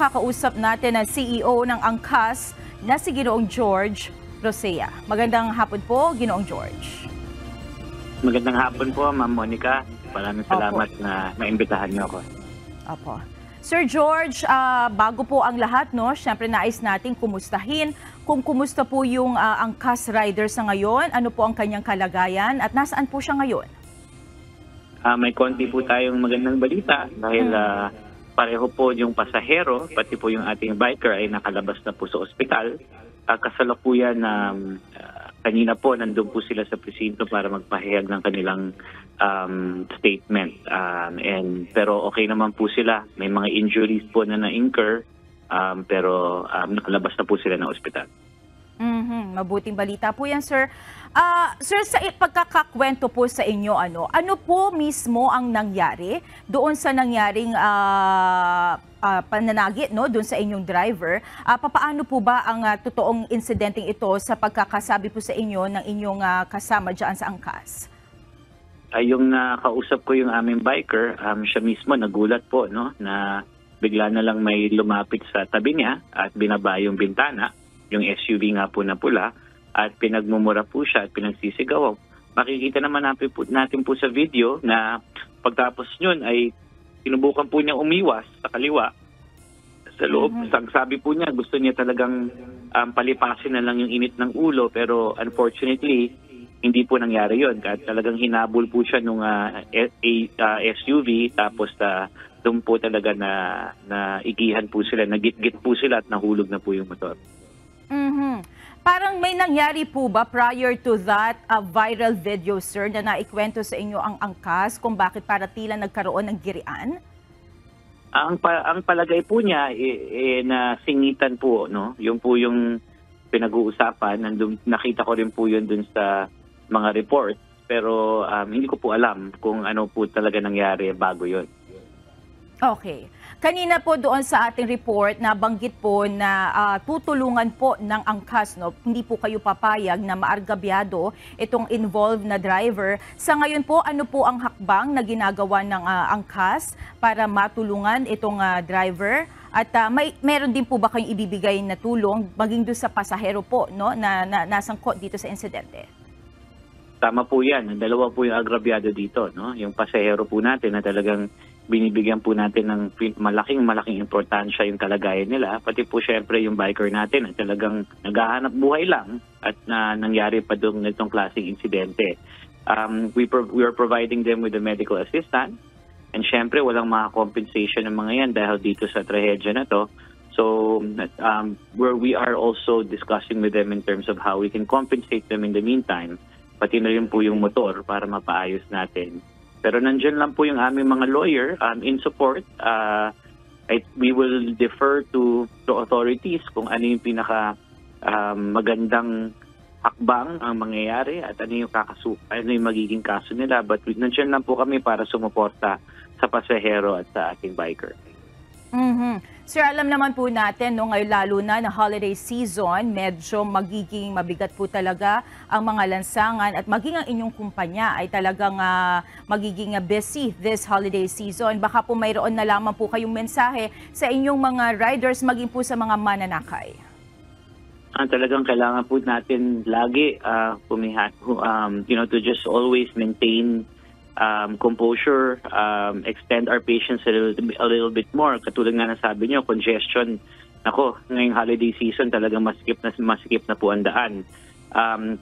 makakausap natin ang CEO ng Angkas na si Ginoong George Rosea. Magandang hapon po, Ginoong George. Magandang hapon po, Ma'am Monica. Maraming salamat na naimbitahan niyo ako. Opo. Sir George, bago po ang lahat, no, syempre nais nating kumustahin kung kumusta po yung Angkas rider sa ngayon, ano po ang kanyang kalagayan at nasaan po siya ngayon? May konti po tayong magandang balita dahil pareho po yung pasahero, pati po yung ating biker ay nakalabas na po sa ospital. Kasalukuyan na kanina po nandun po sila sa presinto para magpahayag ng kanilang statement. Pero okay naman po sila. May mga injuries po na na-incur pero nakalabas na po sila ng ospital. Mabuting balita po yan, sir. Sir, sa pagkakakwento po sa inyo, ano po mismo ang nangyari doon sa nangyaring pananakit, no, doon sa inyong driver? Papaano po ba ang totoong insidenteng ito sa pagkakasabi po sa inyo ng inyong kasama dyan sa Angkas? Yung nakausap ko yung aming biker, siya mismo nagulat po, no, na bigla na lang may lumapit sa tabi niya at binaba yung bintana, yung SUV nga po na pula, at pinagmumura po siya at pinagsisigaw. Makikita naman natin po sa video na pagtapos yun ay sinubukan po niya umiwas sa kaliwa sa loob. Sabi po niya gusto niya talagang palipasin na lang yung init ng ulo, pero unfortunately hindi po nangyari yun. Kahit talagang hinabol po siya nung SUV, tapos doon po talaga na igihan po sila, nagit-git po sila at nahulog na po yung motor. Parang may nangyari po ba prior to that viral video, sir, na naikwento sa inyo ang Angkas kung bakit para tila nagkaroon ng girian? Ang palagay po niya na singitan po, no? Yung po yung pinag-uusapan. Nakita ko rin po yun dun sa mga report, pero hindi ko po alam kung ano po talaga nangyari bago yun. Okay. Kanina po doon sa ating report, nabanggit po na tutulungan po ng Angkas, no? Hindi po kayo papayag na maargabyado itong involved na driver. Sa ngayon po, ano po ang hakbang na ginagawa ng Angkas para matulungan itong driver? At meron din po ba kayong ibibigay na tulong maging doon sa pasahero po, no, na nasangkot dito sa insidente? Tama po yan. Dalawa po yung agrabyado dito, no? Yung pasahero po natin na talagang binibigyan po natin ng malaking importansya yung kalagayan nila. Pati po syempre yung biker natin at talagang naghahanap buhay lang at nangyari pa doon nitong klaseng insidente. We are providing them with the medical assistance, and syempre walang mga compensation ng mga yan dahil dito sa trahedya na to. So where we are also discussing with them in terms of how we can compensate them in the meantime, pati na rin po yung motor para mapaayos natin. Pero nandiyan lang po yung aming mga lawyer in support. We will defer to authorities kung ano yung pinaka magandang hakbang ang mangyayari at ano yung magiging kaso nila. But nandiyan lang po kami para sumuporta sa pasahero at sa ating biker. Sir, alam naman po natin, no, ngayon lalo na holiday season, medyo magiging mabigat po talaga ang mga lansangan at maging ang inyong kumpanya ay talagang magiging busy this holiday season. Baka po mayroon na lamang po kayong mensahe sa inyong mga riders, maging po sa mga mananakay. Talagang kailangan po natin lagi to just always maintain composure, extend our patience a little bit more. Katulad nga nasabi nyo, congestion. Ako, ngayong holiday season talagang masikip na po ang daan.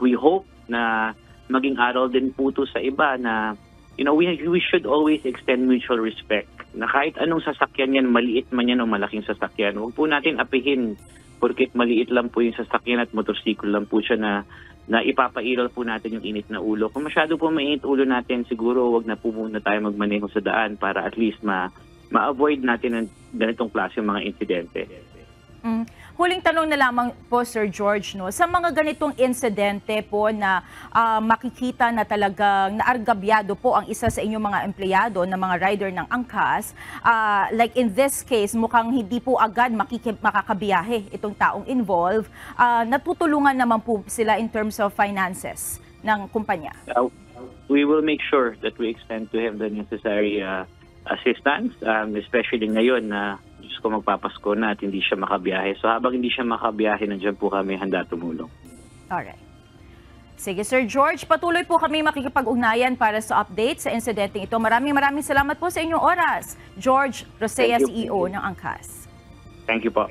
We hope na maging aral din po to sa iba na we should always extend mutual respect. Na kahit anong sasakyan yan, maliit man yan o malaking sasakyan, huwag po natin apihin porket maliit lang po yung sasakyan at motorsiklo lang po siya na ipapairal po natin yung init na ulo. Kung masyado po mainit ulo natin, siguro wag na po muna tayo magmaneho sa daan para at least ma-avoid natin ang ganitong klase mga insidente. Huling tanong na lamang po, Sir George, no? Sa mga ganitong insidente po na makikita na talagang naargabyado po ang isa sa inyong mga empleyado na mga rider ng Angkas, like in this case, mukhang hindi po agad makakabiyahe itong taong involved, natutulungan naman po sila in terms of finances ng kumpanya? We will make sure that we extend to him the necessary assistance, especially ngayon na Diyos ko magpapasko na at hindi siya makabiyahe. So habang hindi siya makabiyahe, nandiyan po kami handa tumulong. Alright. Sige, Sir George, patuloy po kami makikipag-ugnayan para sa update sa insidenteng ito. Maraming salamat po sa inyong oras. George Rosea, Thank you. CEO ng Angkas. Thank you po.